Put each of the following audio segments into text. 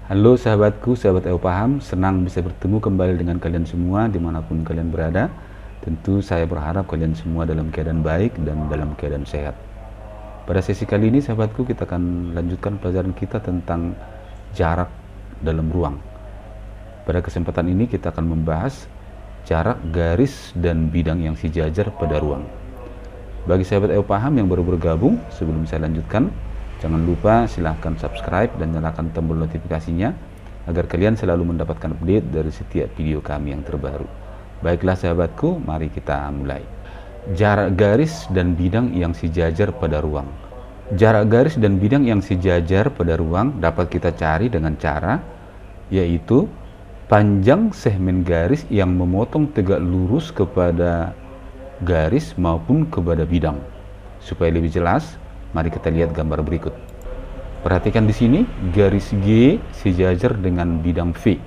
Halo sahabatku, sahabat EU Paham, senang bisa bertemu kembali dengan kalian semua dimanapun kalian berada. Tentu saya berharap kalian semua dalam keadaan baik dan dalam keadaan sehat. Pada sesi kali ini sahabatku, kita akan lanjutkan pelajaran kita tentang jarak dalam ruang. Pada kesempatan ini kita akan membahas jarak garis dan bidang yang sejajar pada ruang. Bagi sahabat EU Paham yang baru bergabung, sebelum saya lanjutkan, jangan lupa silahkan subscribe dan nyalakan tombol notifikasinya agar kalian selalu mendapatkan update dari setiap video kami yang terbaru. Baiklah sahabatku, mari kita mulai. Jarak garis dan bidang yang sejajar pada ruang. Jarak garis dan bidang yang sejajar pada ruang dapat kita cari dengan cara yaitu panjang segmen garis yang memotong tegak lurus kepada garis maupun kepada bidang. Supaya lebih jelas, mari kita lihat gambar berikut. Perhatikan di sini garis G sejajar dengan bidang V.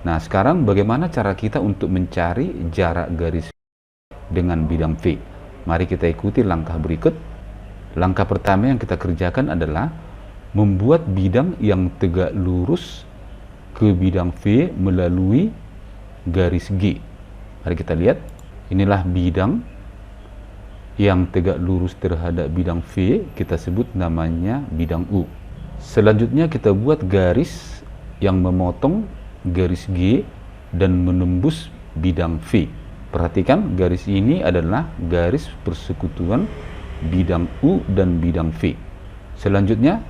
Nah, sekarang bagaimana cara kita untuk mencari jarak garis dengan bidang V? Mari kita ikuti langkah berikut. Langkah pertama yang kita kerjakan adalah membuat bidang yang tegak lurus ke bidang V melalui garis G. Mari kita lihat. Inilah bidang yang tegak lurus terhadap bidang V, kita sebut namanya bidang U. Selanjutnya kita buat garis yang memotong garis G dan menembus bidang V. Perhatikan garis ini adalah garis persekutuan bidang U dan bidang V. Selanjutnya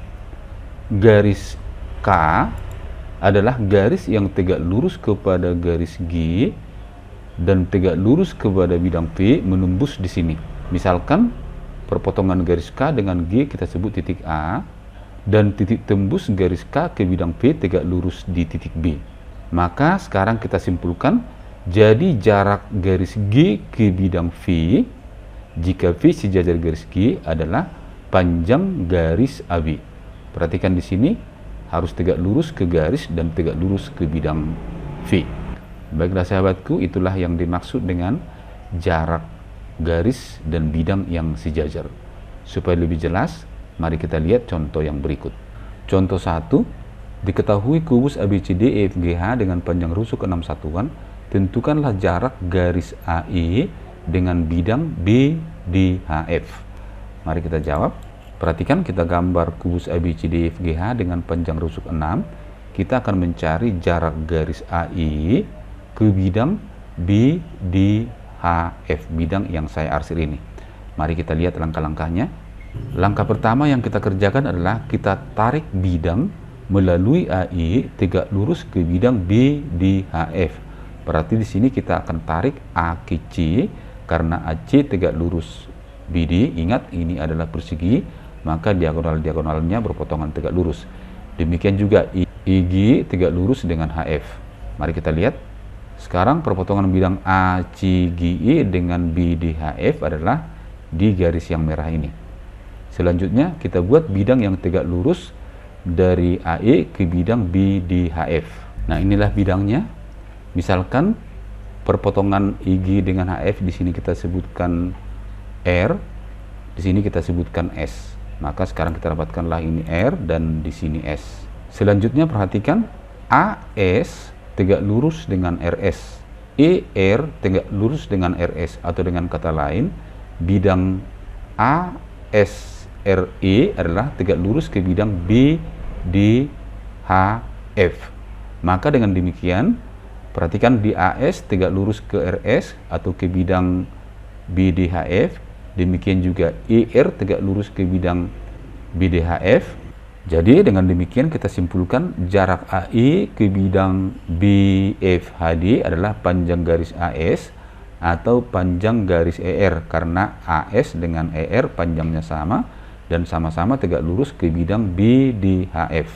garis K adalah garis yang tegak lurus kepada garis G dan tegak lurus kepada bidang V menembus di sini. Misalkan perpotongan garis K dengan G kita sebut titik A dan titik tembus garis K ke bidang V tegak lurus di titik B. Maka sekarang kita simpulkan, jadi jarak garis G ke bidang V jika V sejajar garis G adalah panjang garis AB. Perhatikan di sini harus tegak lurus ke garis dan tegak lurus ke bidang V. Baiklah sahabatku, itulah yang dimaksud dengan jarak garis dan bidang yang sejajar. Supaya lebih jelas, mari kita lihat contoh yang berikut. Contoh 1, diketahui kubus ABCD EFGH dengan panjang rusuk 6 satuan, tentukanlah jarak garis AE dengan bidang BDHF. Mari kita jawab. Perhatikan, kita gambar kubus ABCD EFGH dengan panjang rusuk 6. Kita akan mencari jarak garis AE ke bidang BDHF, bidang yang saya arsir ini. Mari kita lihat langkah-langkahnya. Langkah pertama yang kita kerjakan adalah kita tarik bidang melalui AE tegak lurus ke bidang BDHF. Berarti di sini kita akan tarik A ke C karena AC tegak lurus BD. Ingat, ini adalah persegi, maka diagonal-diagonalnya berpotongan tegak lurus. Demikian juga IG tegak lurus dengan HF. Mari kita lihat. Sekarang perpotongan bidang ACGE dengan BDHF adalah di garis yang merah ini. Selanjutnya kita buat bidang yang tegak lurus dari AE ke bidang BDHF. Nah, inilah bidangnya. Misalkan perpotongan IG dengan HF di sini kita sebutkan R, di sini kita sebutkan S. Maka sekarang kita dapatkanlah ini R dan di sini S. Selanjutnya perhatikan AS tegak lurus dengan RS, ER tegak lurus dengan RS, atau dengan kata lain bidang ASRE adalah tegak lurus ke bidang BDHF. Maka dengan demikian, perhatikan di AS tegak lurus ke RS atau ke bidang BDHF, demikian juga ER tegak lurus ke bidang BDHF. Jadi dengan demikian kita simpulkan jarak AE ke bidang BFHD adalah panjang garis AS atau panjang garis ER, karena AS dengan ER panjangnya sama dan sama-sama tegak lurus ke bidang BDHF.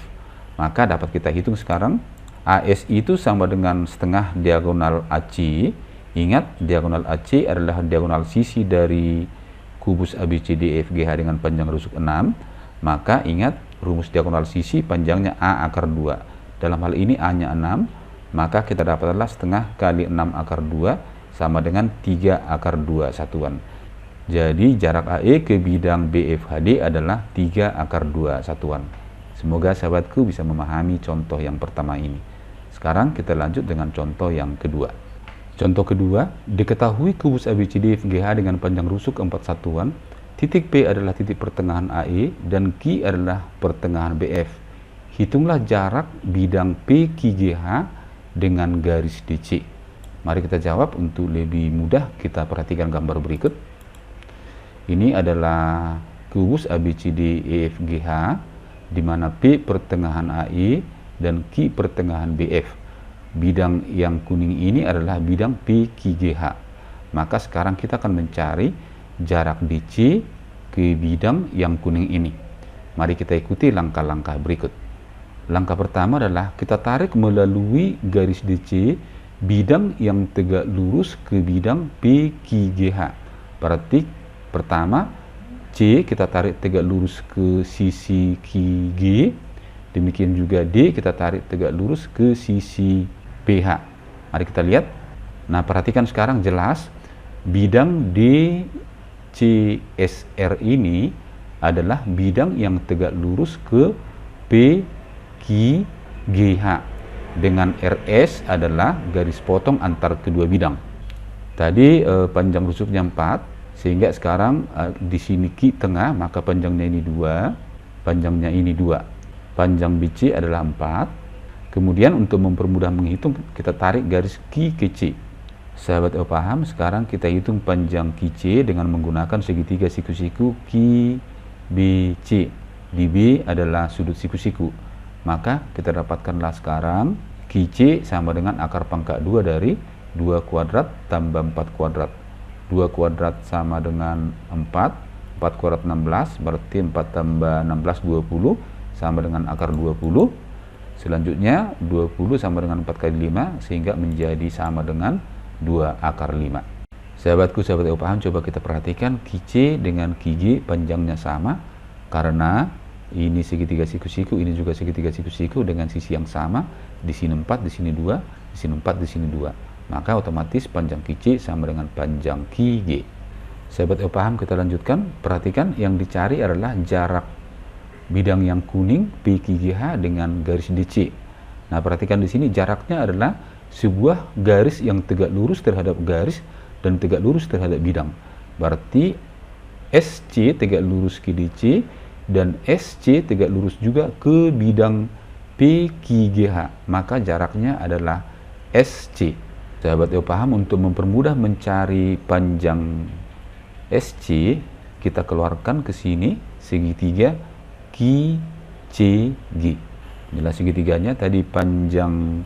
Maka dapat kita hitung sekarang, AS itu sama dengan setengah diagonal AC. Ingat, diagonal AC adalah diagonal sisi dari kubus ABCD EFGH dengan panjang rusuk 6. Maka ingat, rumus diagonal sisi panjangnya A akar 2. Dalam hal ini A-nya 6, maka kita dapatlah setengah kali 6 akar 2 sama dengan 3 akar 2 satuan. Jadi jarak AE ke bidang BFHD adalah 3 akar 2 satuan. Semoga sahabatku bisa memahami contoh yang pertama ini. Sekarang kita lanjut dengan contoh yang kedua. Contoh kedua, diketahui kubus ABCD FGH dengan panjang rusuk 4 satuan, titik P adalah titik pertengahan AE dan Q adalah pertengahan BF. Hitunglah jarak bidang PQGH dengan garis DC. Mari kita jawab. Untuk lebih mudah kita perhatikan gambar berikut. Ini adalah kubus ABCD EFGH di mana P pertengahan AE dan Q pertengahan BF. Bidang yang kuning ini adalah bidang PQGH. Maka sekarang kita akan mencari jarak DC ke bidang yang kuning ini. Mari kita ikuti langkah-langkah berikut. Langkah pertama adalah kita tarik melalui garis DC bidang yang tegak lurus ke bidang PQGH. Berarti pertama C kita tarik tegak lurus ke sisi QG. Demikian juga D kita tarik tegak lurus ke sisi PH. Mari kita lihat. Nah, perhatikan sekarang jelas bidang DCSR ini adalah bidang yang tegak lurus ke PQGH dengan RS adalah garis potong antar kedua bidang. Tadi panjang rusuknya 4, sehingga sekarang di sini Q tengah, maka panjangnya ini 2, panjangnya ini 2. Panjang BC adalah 4. Kemudian untuk mempermudah menghitung, kita tarik garis Q ke C. Sahabat paham? Sekarang kita hitung panjang QC dengan menggunakan segitiga siku-siku QBC. Di B adalah sudut siku-siku. Maka kita dapatkanlah sekarang QC sama dengan akar pangkat 2 dari 2 kuadrat tambah 4 kuadrat. 2 kuadrat sama dengan 4. 4 kuadrat 16, berarti 4 tambah 16 20 sama dengan akar 20. Selanjutnya 20 sama dengan 4 kali 5 sehingga menjadi sama dengan 2 akar 5. Sahabatku, sahabat paham, coba kita perhatikan QC dengan QG panjangnya sama karena ini segitiga siku-siku, ini juga segitiga siku-siku dengan sisi yang sama. Di sini 4, di sini 2, di sini 4, di sini 2. Maka otomatis panjang QC sama dengan panjang QG. Sahabat paham, kita lanjutkan. Perhatikan yang dicari adalah jarak bidang yang kuning PQGH dengan garis DC. Nah, perhatikan di sini jaraknya adalah sebuah garis yang tegak lurus terhadap garis dan tegak lurus terhadap bidang. Berarti SC tegak lurus ke DC dan SC tegak lurus juga ke bidang PQGH. Maka jaraknya adalah SC. Sahabat paham, untuk mempermudah mencari panjang SC, kita keluarkan ke sini segitiga QCG. Inilah segitiganya. Tadi panjang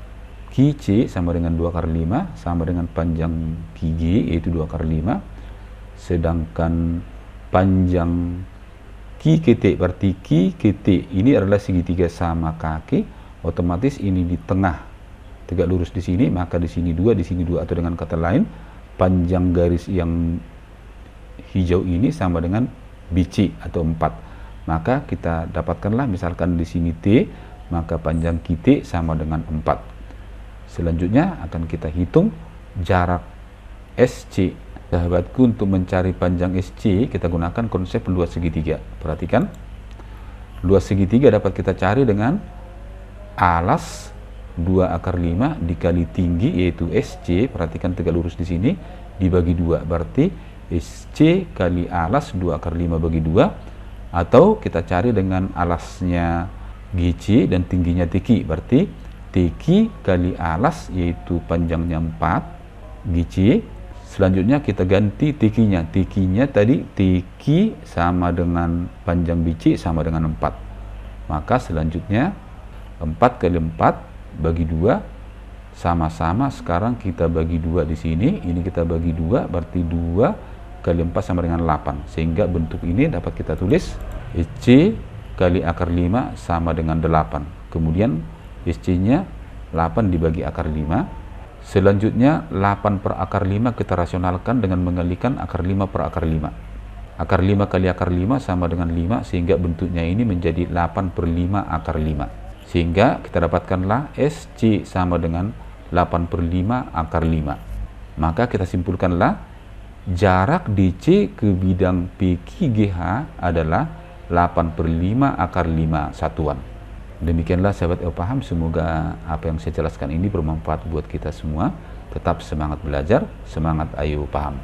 QC sama dengan 2 akar 5 sama dengan panjang QG yaitu 2 akar 5. Sedangkan panjang QKT berarti QKT ini adalah segitiga sama kaki. Otomatis ini di tengah tegak lurus di sini, maka di sini 2, di sini 2, atau dengan kata lain panjang garis yang hijau ini sama dengan BC atau 4. Maka kita dapatkanlah misalkan di sini T, maka panjang QT sama dengan 4. Selanjutnya akan kita hitung jarak SC. Sahabatku, untuk mencari panjang SC kita gunakan konsep luas segitiga. Perhatikan, luas segitiga dapat kita cari dengan alas 2 akar 5 dikali tinggi yaitu SC. Perhatikan tegak lurus di sini dibagi 2, berarti SC kali alas 2 akar 5 bagi 2. Atau kita cari dengan alasnya GC dan tingginya TQ, berarti TQ kali alas yaitu panjangnya 4 GC. Selanjutnya kita ganti TQ-nya. TQ-nya tadi TQ sama dengan panjang BC sama dengan 4. Maka selanjutnya 4 kali 4 bagi 2 sama-sama. Sekarang kita bagi 2 di sini. Ini kita bagi 2, berarti 2 kali 4 sama dengan 8, sehingga bentuk ini dapat kita tulis SC kali akar 5 sama dengan 8. Kemudian SC nya 8 dibagi akar 5. Selanjutnya 8 per akar 5 kita rasionalkan dengan mengalikan akar 5 per akar 5. Akar 5 kali akar 5 sama dengan 5, sehingga bentuknya ini menjadi 8 per 5 akar 5. Sehingga kita dapatkanlah SC sama dengan 8 per 5 akar 5. Maka kita simpulkanlah jarak DC ke bidang PQGH adalah 8 per 5 akar 5 satuan. Demikianlah sahabat Ayo Paham, semoga apa yang saya jelaskan ini bermanfaat buat kita semua. Tetap semangat belajar, semangat Ayo Paham.